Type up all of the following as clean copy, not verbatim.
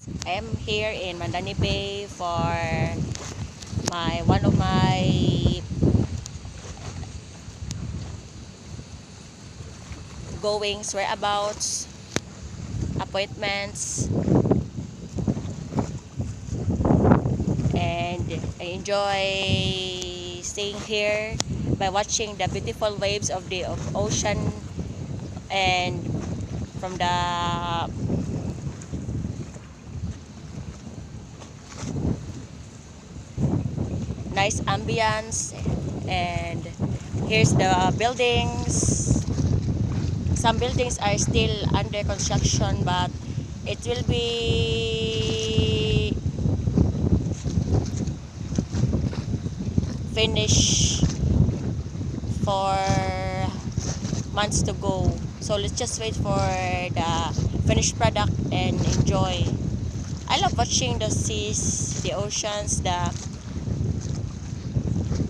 I am here in Mandani Bay for one of my goings, whereabouts, appointments, and I enjoy staying here by watching the beautiful waves of the ocean and from the nice ambience. And here's the buildings. Some buildings are still under construction, but it will be finished for months to go. So let's just wait for the finished product and enjoy. I love watching the seas, the oceans, the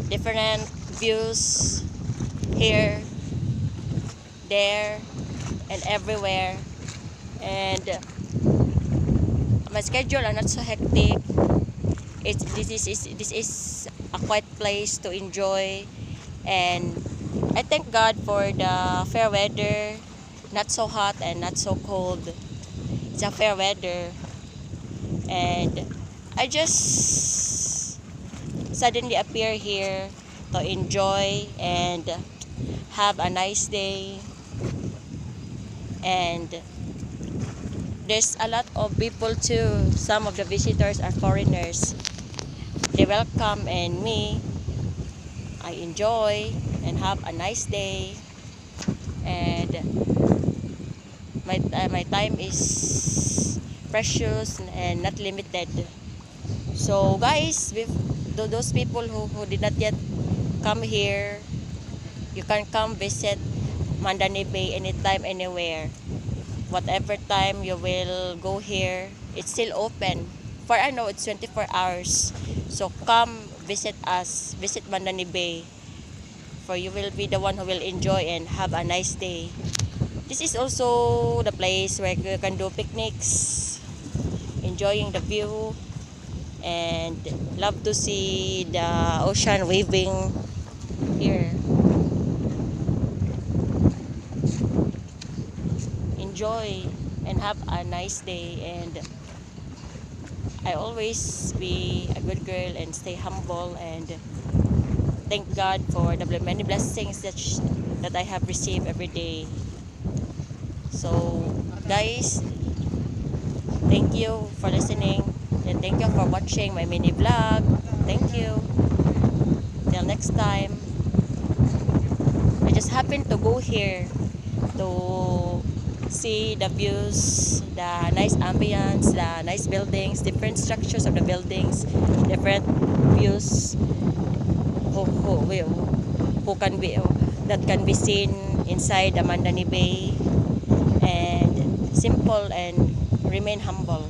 different views here, there, and everywhere. And my schedule are not so hectic. This is a quiet place to enjoy, and I thank God for the fair weather, not so hot and not so cold. It's a fair weather, and I just suddenly appear here to enjoy and have a nice day. And there's a lot of people too. Some of the visitors are foreigners. They welcome, and me, I enjoy and have a nice day. And my time is precious and not limited. So guys, those people who did not yet come here, you can come visit Mandani Bay anytime, anywhere. Whatever time you will go here, it's still open. For I know it's 24 hours. So come visit us, visit Mandani Bay. For you will be the one who will enjoy and have a nice day. This is also the place where you can do picnics, enjoying the view, and love to see the ocean waving here. Enjoy and have a nice day, and I always be a good girl and stay humble and thank God for the many blessings that I have received every day. So guys, thank you for listening, and thank you for watching my mini vlog. Thank you. Till next time. I just happened to go here to see the views, the nice ambience, the nice buildings, different structures of the buildings, different views who can be that can be seen inside the Mandani Bay, and simple and remain humble.